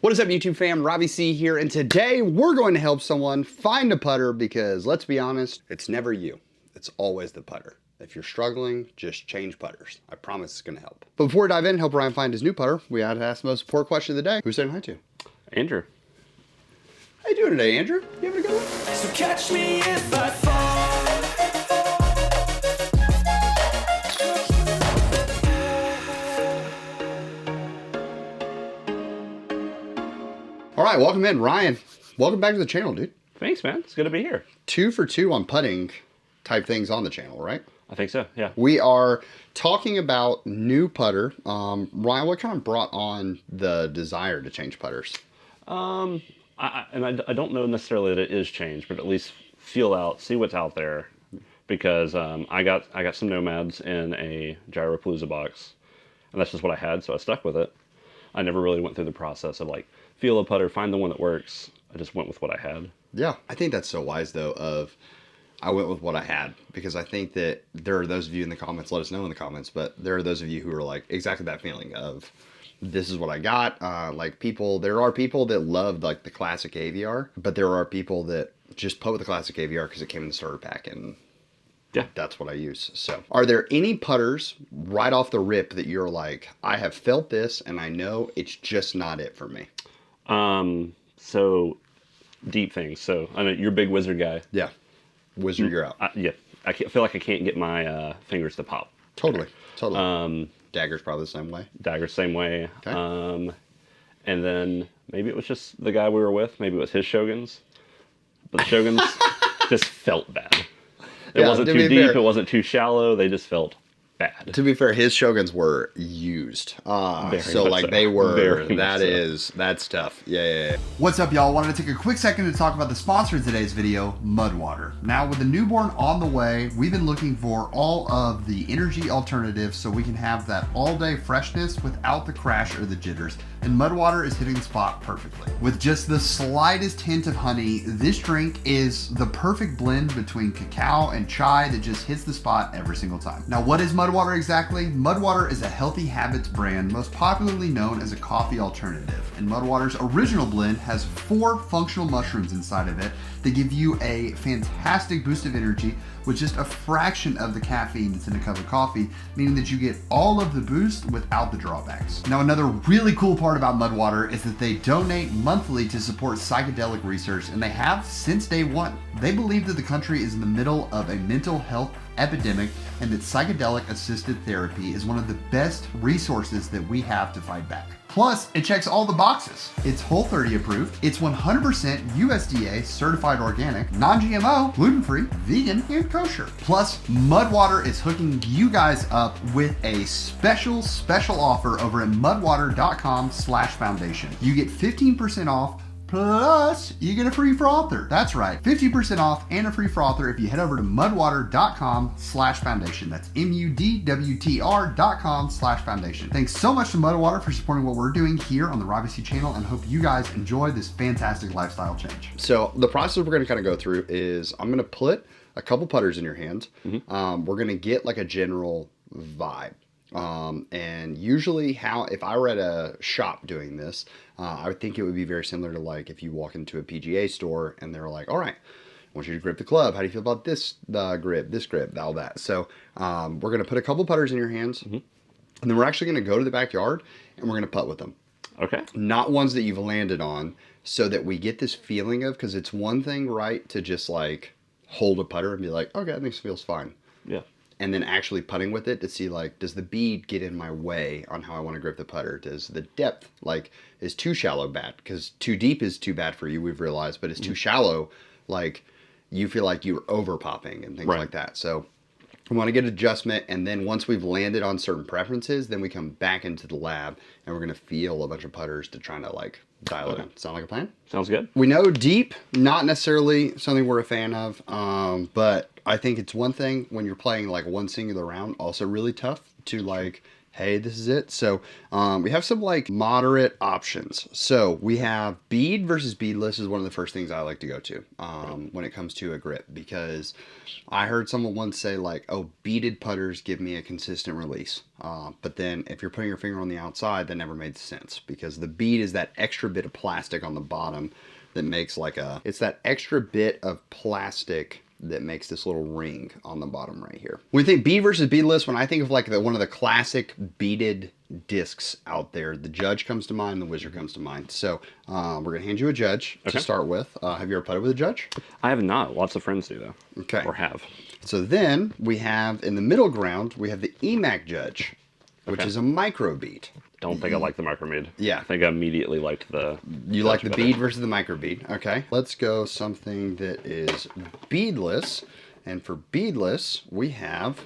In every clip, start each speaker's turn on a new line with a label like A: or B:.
A: What is up, YouTube fam? Robbie C here, and today we're going to help someone find a putter because, let's be honest, it's never you. It's always the putter. If you're struggling, just change putters. I promise it's going to help. But before we dive in and help Ryan find his new putter, we had to ask the most important question of the day. Who's saying hi to?
B: Andrew.
A: How you doing today, Andrew? You having a good one?
C: So catch me if I fall.
A: All right, welcome in, Ryan. Welcome back to the channel, dude.
B: Thanks, man. It's good to be here.
A: 2 for 2 on putting type things on the channel, right?
B: I think so, yeah.
A: We are talking about new putter. Ryan, what kind of brought on the desire to change putters?
B: I don't know necessarily that it is changed, but at least feel out, see what's out there. Because I got some Nomads in a Gyropalooza box, and that's just what I had, so I stuck with it. I never really went through the process of like, feel a putter, find the one that works. I just went with what I had.
A: Yeah, I think that's so wise though of I went with what I had, because I think that there are those of you in the comments, let us know in the comments, but there are those of you who are like exactly that feeling of this is what I got. There are people that loved like the classic AVR, but there are people that just put with the classic AVR because it came in the starter pack, and yeah, that's what I use. So are there any putters right off the rip that you're like, I have felt this and I know it's just not it for me?
B: So deep things. So I know you're a big wizard guy.
A: Yeah. Wizard, you're out.
B: Yeah. I feel like I can't get my fingers to pop.
A: Totally. Dagger's probably the same way.
B: Dagger's same way.
A: Okay.
B: And then maybe it was just the guy we were with. Maybe it was his Shoguns. But the Shoguns just felt bad. It wasn't too deep. It wasn't too shallow. They just felt bad.
A: To be fair, his Shoguns were used. So like they were, that's tough. Yeah. What's up, y'all? Wanted to take a quick second to talk about the sponsor of today's video, Mudwater. Now with the newborn on the way, we've been looking for all of the energy alternatives so we can have that all day freshness without the crash or the jitters. And Mudwater is hitting the spot perfectly. With just the slightest hint of honey, this drink is the perfect blend between cacao and chai that just hits the spot every single time. Now, what is Mudwater exactly? Mudwater is a Healthy Habits brand, most popularly known as a coffee alternative. And Mudwater's original blend has 4 functional mushrooms inside of it that give you a fantastic boost of energy with just a fraction of the caffeine that's in a cup of coffee, meaning that you get all of the boost without the drawbacks. Now, another really cool part about Mudwater is that they donate monthly to support psychedelic research, and they have since day one. They believe that the country is in the middle of a mental health epidemic and that psychedelic assisted therapy is one of the best resources that we have to fight back. Plus, it checks all the boxes. It's Whole30 approved, it's 100% USDA certified organic, non-GMO, gluten-free, vegan, and kosher. Plus, Mudwater is hooking you guys up with a special offer over at mudwater.com/foundation. You get 15% off, plus you get a free frother. That's right, 50% off and a free frother if you head over to mudwater.com/foundation. That's MUDWTR.com/foundation. Thanks so much to Mudwater for supporting what we're doing here on the Robbie C channel, and hope you guys enjoy this fantastic lifestyle change. So the process we're going to kind of go through is I'm going to put a couple putters in your hands. We're going to get like a general vibe. And usually if I were at a shop doing this, I would think it would be very similar to like if you walk into a PGA store and they're like, all right, I want you to grip the club. How do you feel about this grip, all that. So we're going to put a couple putters in your hands, and then we're actually going to go to the backyard and we're going to putt with them.
B: Okay.
A: Not ones that you've landed on, so that we get this feeling of, because it's one thing, right, to just like hold a putter and be like, okay, this feels fine.
B: Yeah.
A: And then actually putting with it to see like, does the bead get in my way on how I want to grip the putter? Does the depth, like, is too shallow bad? Because too deep is too bad for you, we've realized, but it's too shallow, like you feel like you're over popping and things like that. So we want to get adjustment, and then once we've landed on certain preferences, then we come back into the lab and we're going to feel a bunch of putters to try to like dial it in. Sound like a plan?
B: Sounds good.
A: We know deep, not necessarily something we're a fan of, but I think it's one thing when you're playing like one singular round, also really tough to like hey, this is it. So we have some like moderate options. So we have bead versus beadless is one of the first things I like to go to when it comes to a grip, because I heard someone once say like, oh, beaded putters give me a consistent release. But then if you're putting your finger on the outside, that never made sense, because the bead is that extra bit of plastic on the bottom that makes like it's that extra bit of plastic that makes this little ring on the bottom right here. When we think bead versus beadless, when I think of like one of the classic beaded discs out there, the Judge comes to mind, the Wizard comes to mind. So we're gonna hand you a Judge to start with. Have you ever putted with a Judge?
B: I have not. Lots of friends do though.
A: Okay.
B: Or have.
A: So then we have in the middle ground, we have the EMAC Judge, which is a micro bead.
B: Don't think I like the micro bead.
A: Yeah.
B: I think I immediately liked the...
A: You like the bead versus the micro bead. Okay. Let's go something that is beadless. And for beadless, we have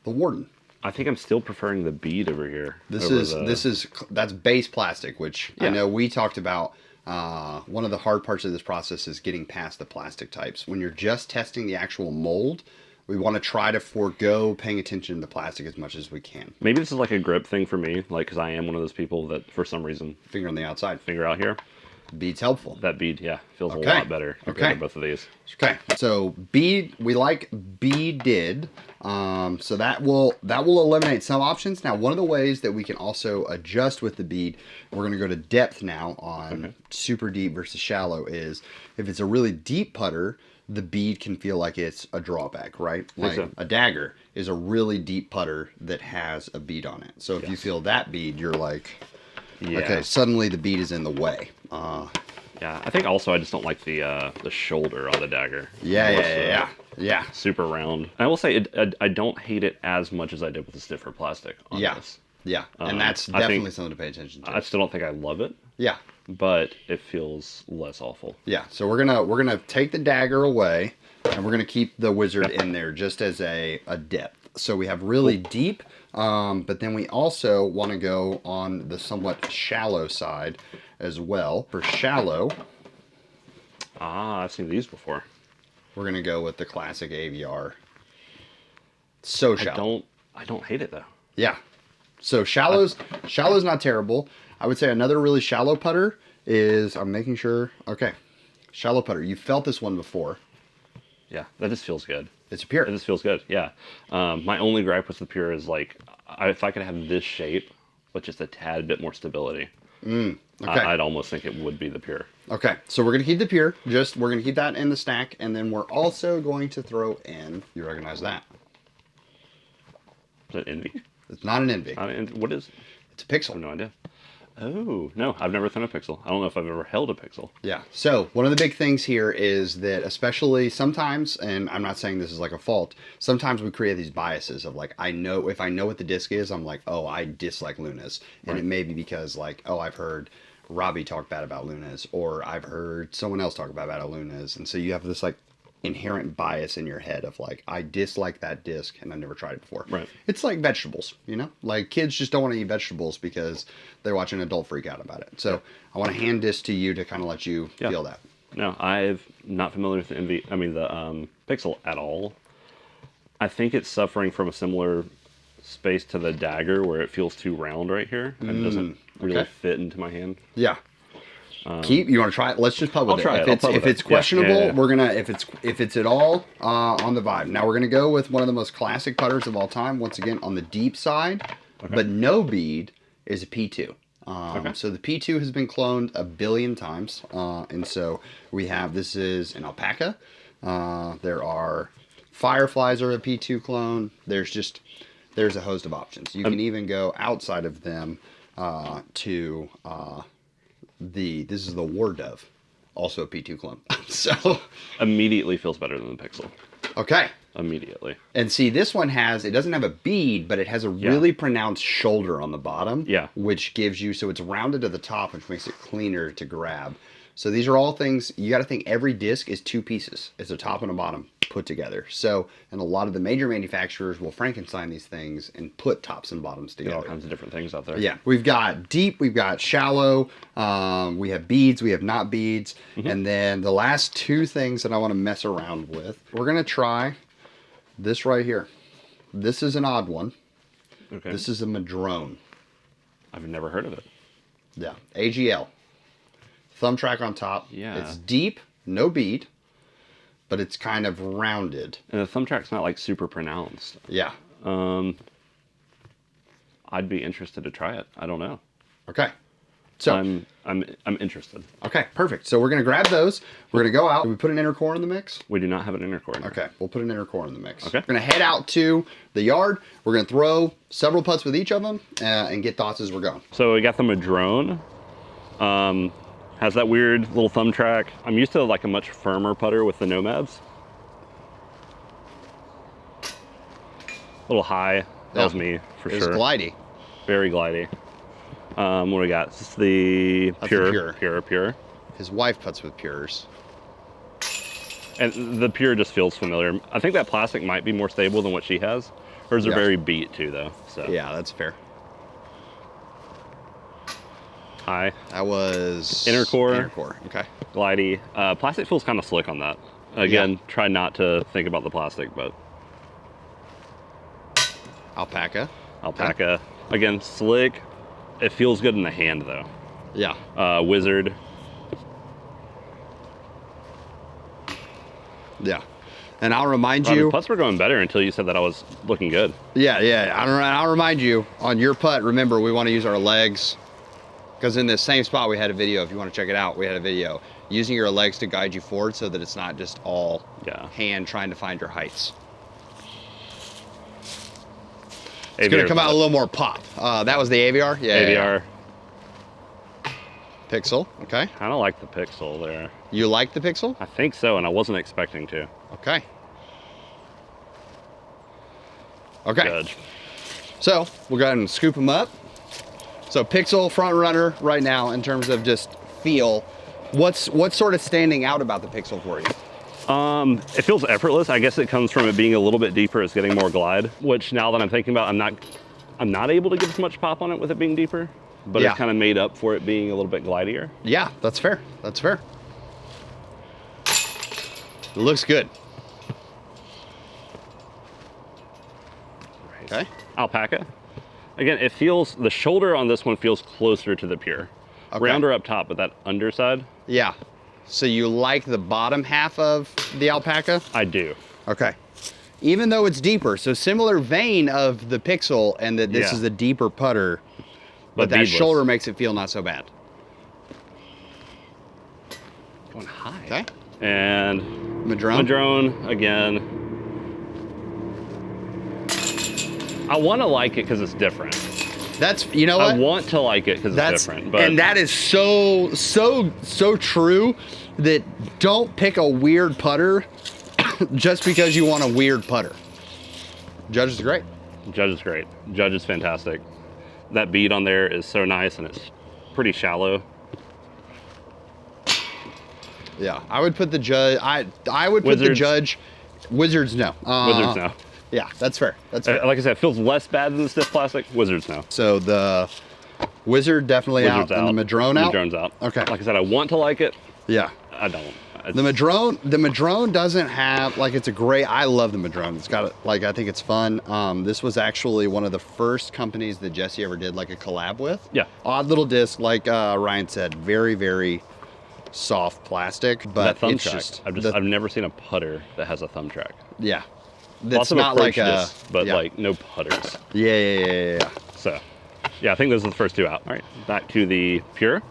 A: the Warden.
B: I think I'm still preferring the bead over here.
A: That's base plastic, which I know we talked about. One of the hard parts of this process is getting past the plastic types. When you're just testing the actual mold, we want to try to forego paying attention to the plastic as much as we can.
B: Maybe this is like a grip thing for me, like, because I am one of those people that for some reason...
A: Finger on the outside.
B: Finger out here.
A: Bead's helpful.
B: That bead, yeah, feels a lot better compared to both of these.
A: Okay, so bead, we like beaded. So that will eliminate some options. Now, one of the ways that we can also adjust with the bead, we're going to go to depth now on super deep versus shallow, is if it's a really deep putter, the bead can feel like it's a drawback, right? Like a dagger is a really deep putter that has a bead on it. So if you feel that bead, you're like, okay, suddenly the bead is in the way.
B: Yeah, I think also I just don't like the shoulder on the dagger.
A: Yeah.
B: Super round. I will say I don't hate it as much as I did with the stiffer plastic on this.
A: Yeah, and that's definitely something to pay attention to.
B: I still don't think I love it.
A: Yeah.
B: But it feels less awful.
A: Yeah, so we're gonna take the dagger away, and we're gonna keep the Wizard in there just as a depth. So we have really deep, but then we also want to go on the somewhat shallow side as well. For shallow,
B: I've seen these before.
A: We're gonna go with the classic AVR. So shallow.
B: I don't hate it though.
A: Yeah. So shallow's not terrible. I would say another really shallow putter is, I'm making sure, okay, shallow putter. You felt this one before.
B: Yeah, that just feels good.
A: It's a pure.
B: It just feels good, yeah. My only gripe with the pure is like, if I could have this shape with just a tad bit more stability, I'd almost think it would be the pure.
A: Okay, so we're going to keep the pure. We're going to keep that in the stack, and then we're also going to throw in, you recognize that?
B: Is that Envy?
A: It's not an Envy.
B: What is it?
A: It's a Pixel.
B: I have no idea. Oh, no, I've never thrown a Pixel. I don't know if I've ever held a Pixel.
A: Yeah, so one of the big things here is that, especially sometimes, and I'm not saying this is like a fault, sometimes we create these biases of like, if I know what the disc is, I'm like, oh, I dislike Lunas. And it may be because like, oh, I've heard Robbie talk bad about Lunas, or I've heard someone else talk bad about Lunas. And so you have this like inherent bias in your head of like, I dislike that disc and I've never tried it before.
B: Right.
A: It's like vegetables, you know? Like kids just don't want to eat vegetables because they watch an adult freak out about it. So I want to hand this to you to kind of let you feel that.
B: No, I'm not familiar with the Pixel at all. I think it's suffering from a similar space to the dagger where it feels too round right here and doesn't really fit into my hand.
A: Yeah. You want to try it? Let's just putt with
B: it.
A: If it's questionable, we're gonna if it's at all on the vibe. Now we're gonna go with one of the most classic putters of all time. Once again, on the deep side, but no bead, is a P2. So the P2 has been cloned a billion times, and so we have, this is an alpaca. There are fireflies are a P2 clone. There's a host of options. You can even go outside of them to this is the War Dove, also a P2 clone. So
B: immediately feels better than the Pixel.
A: Okay.
B: Immediately.
A: And see, this one it doesn't have a bead, but it has a really pronounced shoulder on the bottom.
B: Yeah.
A: Which gives you, so it's rounded to the top, which makes it cleaner to grab. So these are all things, you got to think every disc is two pieces. It's a top and a bottom put together. So, and a lot of the major manufacturers will Frankenstein these things and put tops and bottoms together.
B: All kinds of different things out there.
A: Yeah. We've got deep, we've got shallow, we have beads, we have not beads. And then the last two things that I want to mess around with, we're going to try this right here. This is an odd one.
B: Okay.
A: This is a Madrone.
B: I've never heard of it.
A: Yeah. AGL. Thumb track on top.
B: Yeah.
A: It's deep, no bead, but it's kind of rounded.
B: And the thumb track's not like super pronounced.
A: Yeah.
B: I'd be interested to try it. I don't know.
A: Okay. So
B: I'm interested.
A: Okay, perfect. So we're gonna grab those. We're gonna go out. Do we put an inner core in the mix?
B: We do not have an inner core.
A: Okay, we'll put an inner core in the mix.
B: Okay.
A: We're gonna head out to the yard. We're gonna throw several putts with each of them and get thoughts as we're going.
B: So we got the Madrone. Has that weird little thumb track. I'm used to like a much firmer putter with the Nomads. A little high. That was me for sure.
A: It's glidey.
B: Very glidey. What do we got? This is the Pure.
A: His wife puts with Pures.
B: And the Pure just feels familiar. I think that plastic might be more stable than what she has. Hers are very beat too, though. So
A: yeah, that's fair.
B: High.
A: That was
B: inner core.
A: Inner core. Okay.
B: Glidey. Plastic feels kind of slick on that. Again, try not to think about the plastic, but
A: Alpaca.
B: Okay. Again, slick. It feels good in the hand though.
A: Yeah.
B: Wizard.
A: Yeah. And I'll remind you.
B: The putts were going better until you said that I was looking good.
A: Yeah. I'll remind you on your putt. Remember, we want to use our legs, because in this same spot we had a video. If you want to check it out, we had a video using your legs to guide you forward, so that it's not just all hand trying to find your heights. It's going to come out a little more pop. That was the AVR? Yeah.
B: AVR.
A: Yeah. Pixel, okay.
B: I don't like the Pixel there.
A: You like the Pixel?
B: I think so, and I wasn't expecting to.
A: Okay. Okay.
B: Judge.
A: So, we'll go ahead and scoop them up. So, Pixel front runner right now in terms of just feel. What's sort of standing out about the Pixel for you?
B: It feels effortless. I guess it comes from it being a little bit deeper. It's getting more glide, which now that I'm thinking about, I'm not able to get as much pop on it with it being deeper, but it's kind of made up for it being a little bit glidier.
A: Yeah, that's fair. That's fair. It looks good.
B: Right.
A: Okay.
B: Alpaca. Again, it feels, the shoulder on this one feels closer to the Pure. Okay. Rounder up top, but that underside.
A: Yeah. So you like the bottom half of the Alpaca?
B: I do.
A: Okay. Even though it's deeper, so similar vein of the Pixel, and that this is a deeper putter, but that shoulder makes it feel not so bad.
B: Going high.
A: Okay.
B: And Madrone again. I want to like it because it's different.
A: That's, you know what?
B: I want to like it because it's different. But
A: and that is so true, that don't pick a weird putter just because you want a weird putter. Judge is great.
B: Judge is great. Judge is fantastic. That bead on there is so nice, and it's pretty shallow.
A: Yeah, I would put the Judge. I would put the Judge. Wizards, no.
B: Wizards, no.
A: Yeah, that's fair. That's fair.
B: Like I said, it feels less bad than the stiff plastic. Wizards, no.
A: So the Wizard definitely out, and the Madrone out?
B: Madrone's out.
A: Okay.
B: Like I said, I want to like it.
A: Yeah.
B: I don't.
A: The Madrone doesn't have, like, it's a great, I love the Madrone. It's got, like, I think it's fun. This was actually one of the first companies that Jesse ever did, like, a collab with.
B: Yeah.
A: Odd little disc, like Ryan said, very, very soft plastic, but
B: that thumb
A: it's
B: track.
A: just...
B: I've never seen a putter that has a thumb track.
A: Yeah.
B: That's not like a... but, like, no putters.
A: Yeah.
B: So, yeah, I think those are the first two out. All right, back to the Pure.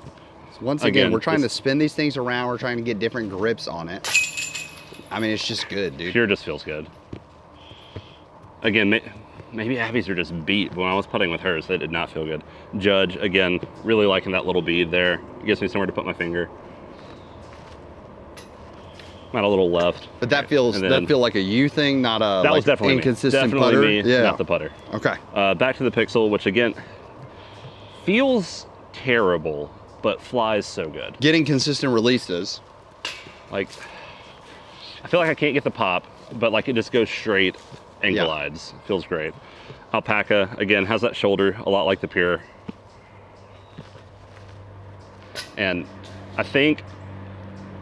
A: Once again, we're trying to spin these things around. We're trying to get different grips on it. I mean, it's just good, dude.
B: Pure just feels good. Again, maybe Abby's are just beat. But when I was putting with hers, they did not feel good. Judge, again, really liking that little bead there. It gives me somewhere to put my finger. Not a little left.
A: But that feels like a you thing, not a
B: that was definitely
A: inconsistent
B: definitely
A: putter.
B: Me,
A: yeah.
B: Not the putter.
A: Okay.
B: Back to the Pixel, which again feels terrible, but flies so good.
A: Getting consistent releases.
B: Like, I feel like I can't get the pop, but like it just goes straight and glides. Feels great. Alpaca, again, has that shoulder a lot like the Pure. And I think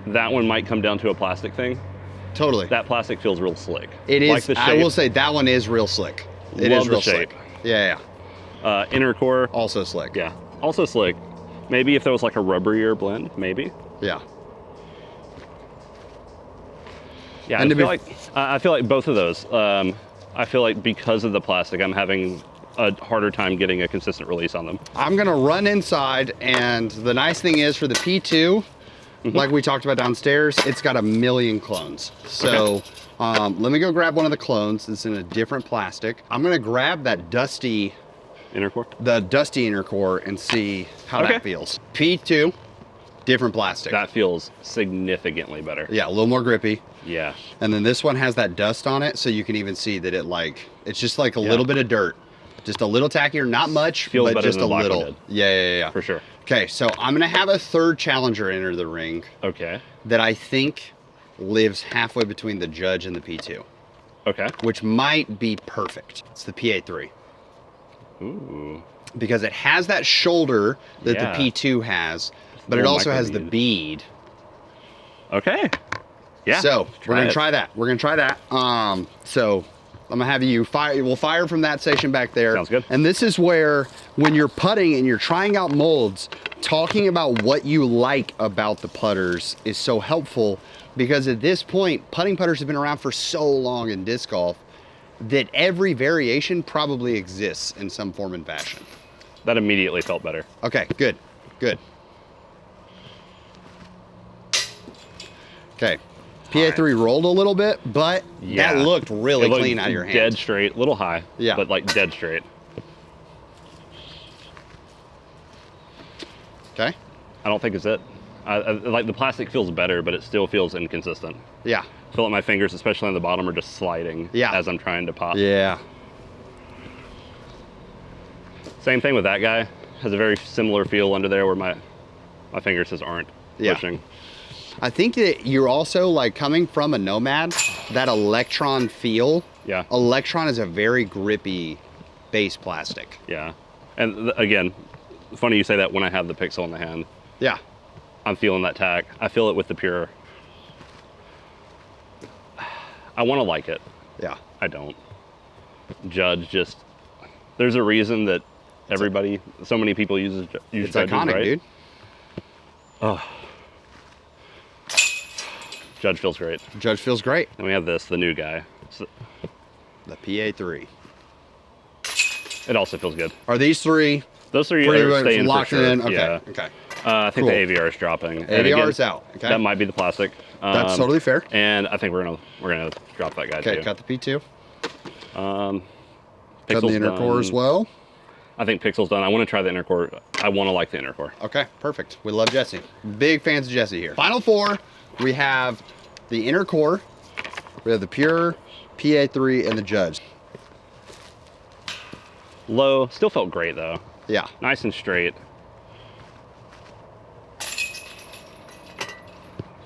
B: that one might come down to a plastic thing.
A: Totally.
B: That plastic feels real slick.
A: It is.
B: Like the shape.
A: I will say that one is real slick. It is real slick. Yeah, yeah.
B: Inner core.
A: Also slick.
B: Yeah, also slick. Maybe if there was like a rubberier blend, maybe.
A: Yeah.
B: Yeah, I feel like both of those. I feel like because of the plastic, I'm having a harder time getting a consistent release on them.
A: I'm gonna run inside, and the nice thing is for the P2, like we talked about downstairs, it's got a million clones. So let me go grab one of the clones. It's in a different plastic. I'm gonna grab that dusty
B: inner core,
A: inner core, and see how that feels. P2, different plastic.
B: That feels significantly better.
A: Yeah, a little more grippy.
B: Yeah.
A: And then this one has that dust on it, so you can even see that it's just like a little bit of dirt. Just a little tackier, not much,
B: feels
A: but
B: better
A: just
B: than
A: a little. Yeah.
B: For sure.
A: Okay, so I'm gonna have a third challenger enter the ring.
B: Okay.
A: That I think lives halfway between the Judge and the P2.
B: Okay.
A: Which might be perfect. It's the PA3.
B: Ooh.
A: Because it has that shoulder that the P2 has, but it also has the bead.
B: Okay. Yeah.
A: So we're gonna try that. We're gonna try that. So I'm gonna have you fire. We'll fire from that station back there.
B: Sounds good.
A: And this is where, when you're putting and you're trying out molds, talking about what you like about the putters is so helpful, because at this point, putting putters have been around for so long in disc golf that every variation probably exists in some form and fashion.
B: That immediately felt better.
A: Okay, good, good. Okay. PA3 rolled a little bit, but that looked really clean out of your hand.
B: Dead straight, little high,
A: yeah,
B: but like dead straight.
A: Okay.
B: I don't think it's it. Like the plastic feels better, but it still feels inconsistent.
A: Yeah.
B: I feel like my fingers, especially on the bottom, are just sliding as I'm trying to pop.
A: Yeah.
B: Same thing with that guy. Has a very similar feel under there where my fingers just aren't pushing.
A: I think that you're also, like, coming from a Nomad, that Electron feel.
B: Yeah.
A: Electron is a very grippy base plastic.
B: Yeah. And again, funny you say that when I have the Pixel in the hand.
A: Yeah.
B: I'm feeling that tack. I feel it with the Pure. I want to like it.
A: Yeah.
B: I don't. Judge just, there's a reason that everybody, so many people use
A: it's
B: Judges,
A: iconic,
B: right?
A: dude.
B: Oh. Judge feels great.
A: Judge feels great.
B: And we have this, the new guy. So,
A: the PA3.
B: It also feels good.
A: Are these three?
B: Those three are staying
A: locked
B: for sure.
A: in? Okay.
B: Yeah.
A: Okay.
B: I think the AVR is dropping.
A: AVR is out. Okay.
B: That might be the plastic.
A: That's totally fair.
B: And I think we're gonna drop that guy too.
A: Okay, cut the P2.
B: Pixel's
A: cut the inner core as well.
B: I think Pixel's done. I want to try the inner core. I want to like the inner core.
A: Okay, perfect. We love Jesse. Big fans of Jesse here. Final four, we have the inner core, we have the Pure, PA3, and the Judge.
B: Low, still felt great though.
A: Yeah.
B: Nice and straight.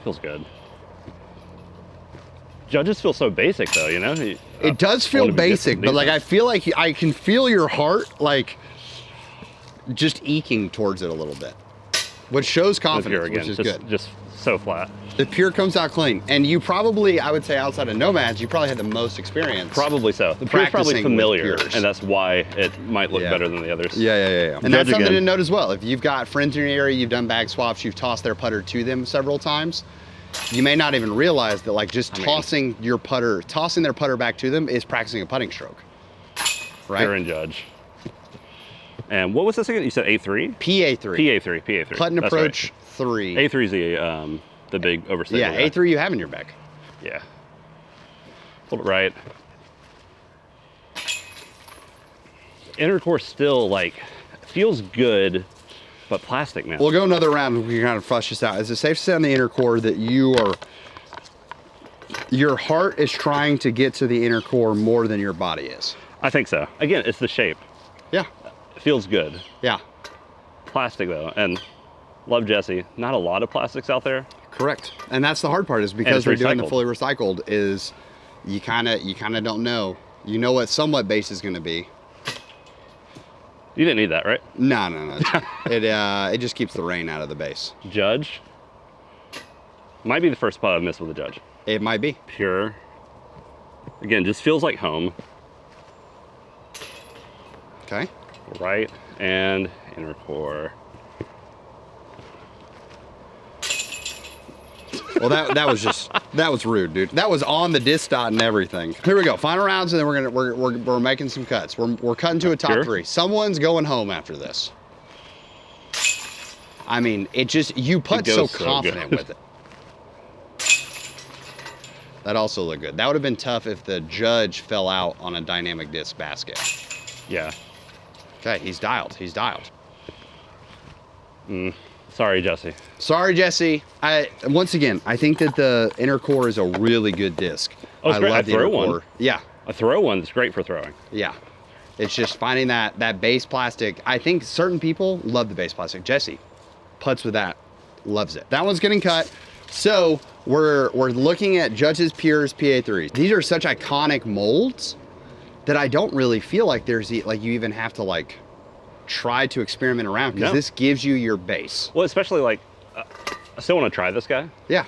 B: Feels good. Judges feel so basic though, you know?
A: It does feel basic, but like I feel like I can feel your heart like just eking towards it a little bit, which shows confidence,
B: again,
A: which is good.
B: Just so flat.
A: The Pure comes out clean, and you probably, I would say, outside of Nomads, you probably had the most experience.
B: Probably so. The Pure's probably familiar, and that's why it might look better than the others.
A: Yeah. And that's something to note as well. If you've got friends in your area, you've done bag swaps, you've tossed their putter to them several times, you may not even realize that, like, just tossing their putter back to them is practicing a putting stroke. Right?
B: Pure and Judge. And what was this again? You said A3?
A: PA3.
B: PA3.
A: Putt and approach 3.
B: A3 is the big overstable.
A: Yeah, A3 you have in your bag.
B: Yeah. A little bit right. Inner core still, like, feels good, but plastic, man.
A: We'll go another round and we can kind of flush this out. Is it safe to say on the inner core that your heart is trying to get to the inner core more than your body is?
B: I think so. Again, it's the shape.
A: Yeah.
B: It feels good.
A: Yeah.
B: Plastic though, and love Jesse. Not a lot of plastics out there.
A: Correct. And that's the hard part, is because they're doing the fully recycled, is you kind of don't know. You know what somewhat base is going to be.
B: You didn't need that, right?
A: No. It just keeps the rain out of the base.
B: Judge. Might be the first putt I've missed with a Judge.
A: It might be.
B: Pure. Again, just feels like home.
A: Okay.
B: Right and inner core.
A: Well, that was rude, dude. That was on the disc dot and everything. Here we go. Final rounds, and then we're making some cuts. We're cutting to a top three. Someone's going home after this. I mean, you putt so confident with it. That also looked good. That would have been tough if the judge fell out on a dynamic disc basket.
B: Yeah.
A: Okay, he's dialed. He's dialed.
B: Sorry, Jesse.
A: Sorry, Jesse. Once again, I think that the inner core is a really good disc.
B: Oh, I love the inner core.
A: Yeah.
B: A throw one is great for throwing.
A: Yeah. It's just finding that base plastic. I think certain people love the base plastic. Jesse putts with that, loves it. That one's getting cut. So we're looking at Judge's Pures PA3s. These are such iconic molds that I don't really feel like you even have to like try to experiment around, because this gives you your base.
B: Well, especially like, I still want to try this guy.
A: Yeah.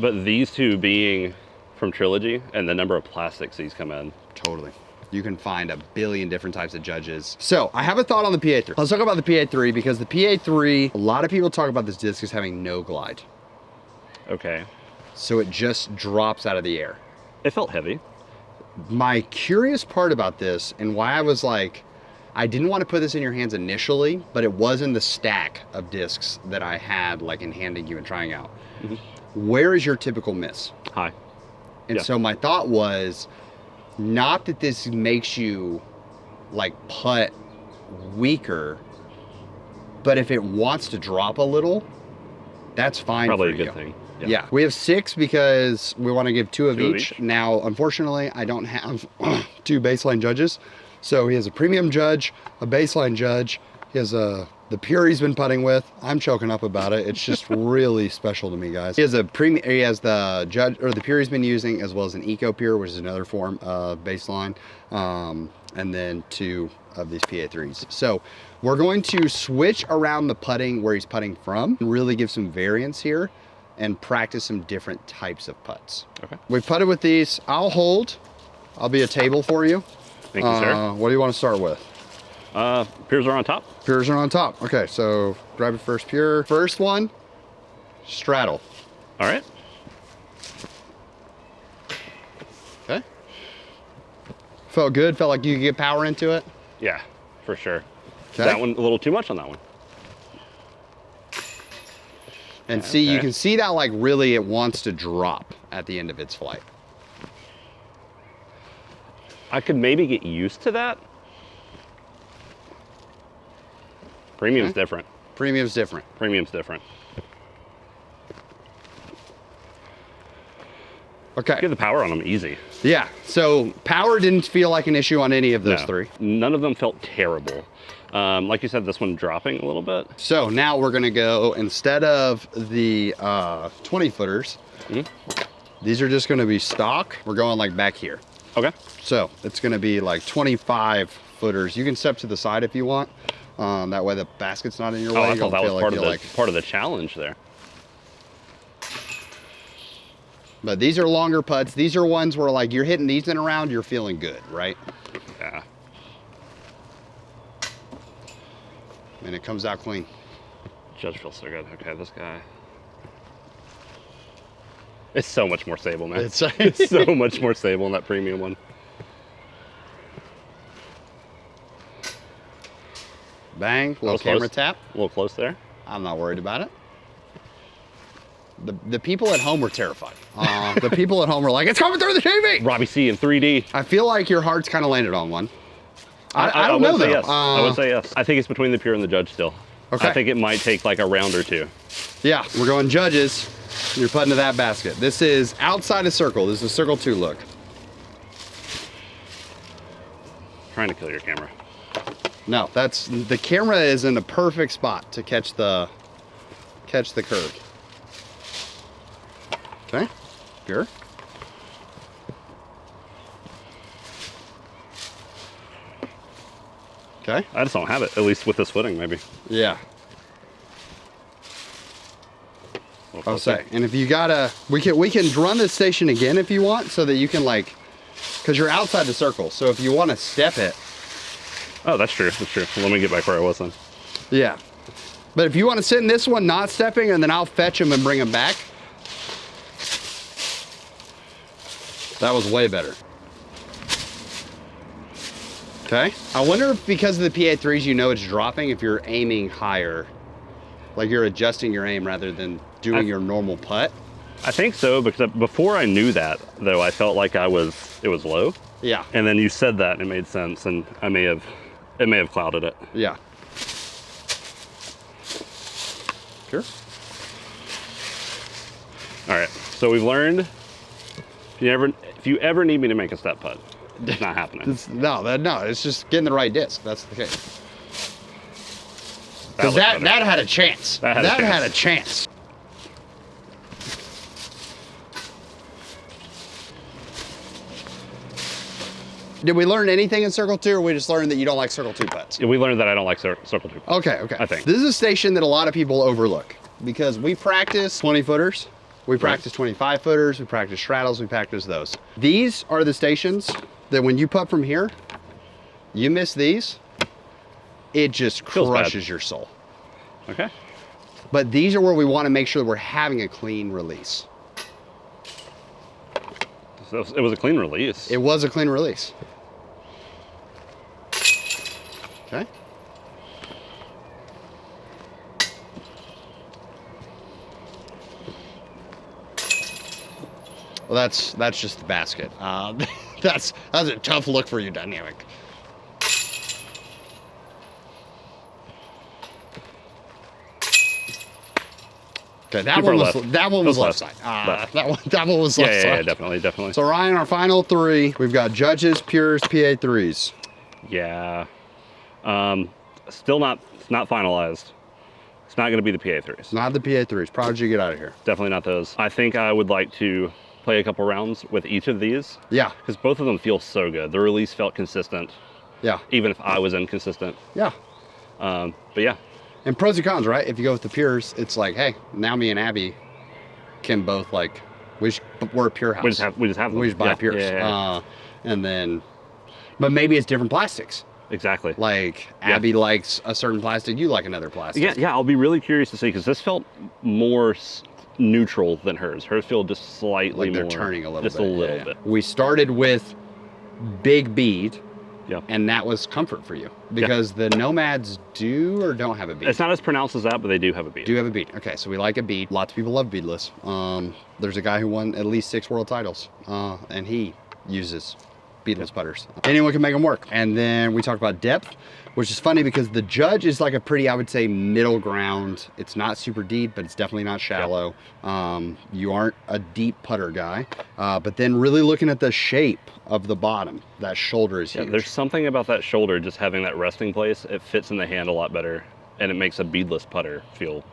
B: But these two being from Trilogy and the number of plastics these come in.
A: Totally. You can find a billion different types of Judges. So I have a thought on the PA3. Let's talk about the PA3, because the PA3, a lot of people talk about this disc as having no glide.
B: Okay.
A: So it just drops out of the air.
B: It felt heavy.
A: My curious part about this, and why I was like, I didn't want to put this in your hands initially, but it was in the stack of discs that I had like in handing you and trying out. Where is your typical miss?
B: High.
A: And so my thought was, not that this makes you like putt weaker, but if it wants to drop a little, that's fine.
B: Probably
A: for
B: a
A: you.
B: good thing.
A: Yeah. We have 6 because we want to give 2 of each. Now, unfortunately, I don't have 2 baseline judges. So he has a premium judge, a baseline judge. He has the Pure he's been putting with. I'm choking up about it. It's just really special to me, guys. He has the judge, or the Pure he's been using, as well as an Eco Pure, which is another form of baseline. And then 2 of these PA3s. So we're going to switch around the putting where he's putting from, and really give some variance here and practice some different types of putts.
B: Okay.
A: We putted with these. I'll hold. I'll be a table for you.
B: Thank you, sir.
A: What do you want to start with?
B: Pures are on top.
A: Pures are on top. Okay, so grab your first Pure. First one, straddle.
B: All right.
A: Okay. Felt good? Felt like you could get power into it?
B: Yeah, for sure.
A: Okay.
B: That one, a little too much on that one.
A: And see, you can see that like really it wants to drop at the end of its flight.
B: I could maybe get used to that. Premium's different.
A: Premium's different.
B: Premium's different.
A: Okay.
B: Get the power on them easy.
A: Yeah, so power didn't feel like an issue on any of those 3.
B: None of them felt terrible. Like you said, this one dropping a little bit.
A: So now we're gonna go, instead of the 20 footers, these are just gonna be stock. We're going like back here.
B: Okay.
A: So it's gonna be like 25 footers. You can step to the side if you want. That way the basket's not in your way.
B: I thought that was part of the challenge there.
A: But these are longer putts. These are ones where like you're hitting these in a round, you're feeling good, right?
B: Yeah.
A: And it comes out clean.
B: Judge feels so good. Okay, this guy. It's so much more stable, man. It's so much more stable in that premium one.
A: Bang, little camera tap.
B: A little close there.
A: I'm not worried about it. The people at home were terrified. The people at home were like, it's coming through the TV!
B: Robbie C in 3D.
A: I feel like your heart's kind of landed on one. I don't know, though.
B: Yes. I would say yes. I think it's between the Pure and the Judge still.
A: Okay.
B: I think it might take like a round or 2.
A: Yeah, we're going Judges. You're putting to that basket. This is outside of circle. This is a circle 2 look.
B: Trying to kill your camera.
A: No, the camera is in a perfect spot to catch the curve. Okay, Pure. Okay.
B: I just don't have it, at least with this footing, maybe.
A: Yeah. I'll say, and if you gotta, we can run this station again if you want, so that you can like, because you're outside the circle. So if you want to step it,
B: Oh, that's true. That's true. Well, let me get back where I was then.
A: Yeah. But if you want to sit in this one, not stepping, and then I'll fetch them and bring them back. That was way better. Okay. I wonder if because of the PA3s, you know it's dropping if you're aiming higher. Like you're adjusting your aim rather than doing your normal putt.
B: I think so, because before I knew that, though, I felt like it was low.
A: Yeah.
B: And then you said that and it made sense, and it may have clouded it.
A: Yeah. Sure.
B: All right, so we've learned if you ever need me to make a step putt, it's not happening.
A: No, it's just getting the right disc. That's the case. Because that had a chance. That had a chance. Did we learn anything in Circle 2, or we just learned that you don't like Circle 2 putts?
B: Yeah, we learned that I don't like Circle 2 putts.
A: Okay.
B: I think.
A: This is a station that a lot of people overlook because we practice 20 footers, we practice 25 footers, we practice straddles, we practice those. These are the stations that when you putt from here, you miss these, it just crushes your soul.
B: Okay.
A: But these are where we want to make sure that we're having a clean release.
B: So it was a clean release.
A: It was a clean release. Okay. Well, that's just the basket. That's a tough look for you, Dynamic. Okay, that one was left side. That one was left side.
B: Yeah, definitely.
A: So Ryan, our final three, we've got Judges, Pures, PA3s.
B: Yeah. Still not finalized. It's not going to be the PA3s.
A: Not the PA3s. Prodigy, get out of here.
B: Definitely not those. I think I would like to play a couple rounds with each of these.
A: Yeah.
B: Because both of them feel so good. The release felt consistent.
A: Yeah.
B: Even if I was inconsistent.
A: Yeah.
B: But yeah.
A: And pros and cons, right? If you go with the Pures, it's like, hey, now me and Abby can both like, we're a Pure house.
B: We just have them.
A: We just buy Pures.
B: Yeah.
A: And then, but maybe it's different plastics.
B: Exactly.
A: Like Abby likes a certain plastic, you like another plastic.
B: Yeah. I'll be really curious to see, because this felt more neutral than hers. Hers feel just slightly
A: like they're
B: more,
A: turning a little
B: just
A: bit.
B: a little bit.
A: We started with big bead.
B: Yeah.
A: And that was comfort for you because the Nomads do or don't have a bead.
B: It's not as pronounced as that, but they do have a bead.
A: Do have a bead. Okay, so we like a bead. Lots of people love beadless. There's a guy who won at least 6 world titles, and he uses beadless putters. Anyone can make them work. And then we talked about depth, which is funny because the Judge is like a pretty, I would say, middle ground. It's not super deep, but it's definitely not shallow. You aren't a deep putter guy, but then really looking at the shape of the bottom, that shoulder is huge.
B: There's something about that shoulder, just having that resting place. It fits in the hand a lot better, and it makes a beadless putter feel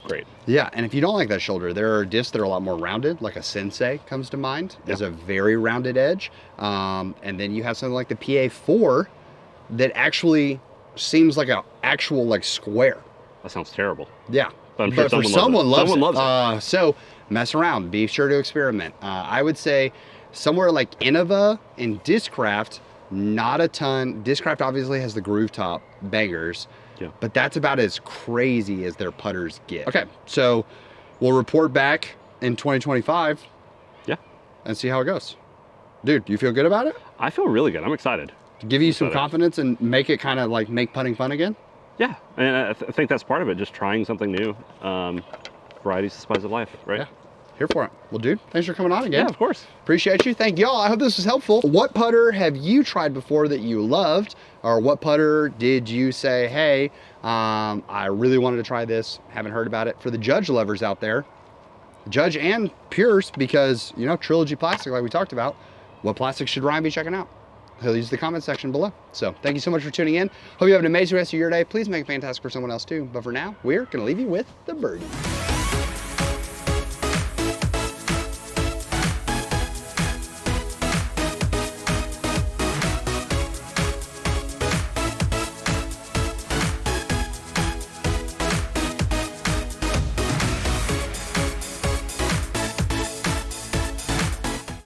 B: great.
A: Yeah, and if you don't like that shoulder, there are discs that are a lot more rounded, like a Sensei comes to mind. There's a very rounded edge. And then you have something like the PA4 that actually seems like an actual like square.
B: That sounds terrible.
A: Yeah,
B: but I'm sure
A: someone loves
B: it.
A: So mess around, be sure to experiment. I would say somewhere like Innova and Discraft, not a ton. Discraft obviously has the groove top bangers, but that's about as crazy as their putters get. Okay, so we'll report back in 2025.
B: Yeah.
A: And see how it goes. Dude, you feel good about it?
B: I feel really good. I'm excited.
A: To give you some confidence and make it kind of like make putting fun again?
B: Yeah, and I think that's part of it, just trying something new. Variety's the spice of life, right?
A: Yeah. Here for it. Well, dude, thanks for coming on again.
B: Yeah, of course.
A: Appreciate you. Thank y'all. I hope this was helpful. What putter have you tried before that you loved? Or what putter did you say, hey, I really wanted to try this, haven't heard about it? For the Judge lovers out there, Judge and Pures, because, you know, Trilogy Plastic, like we talked about, what plastics should Ryan be checking out? He'll use the comment section below. So thank you so much for tuning in. Hope you have an amazing rest of your day. Please make it fantastic for someone else too. But for now, we're going to leave you with the birdie.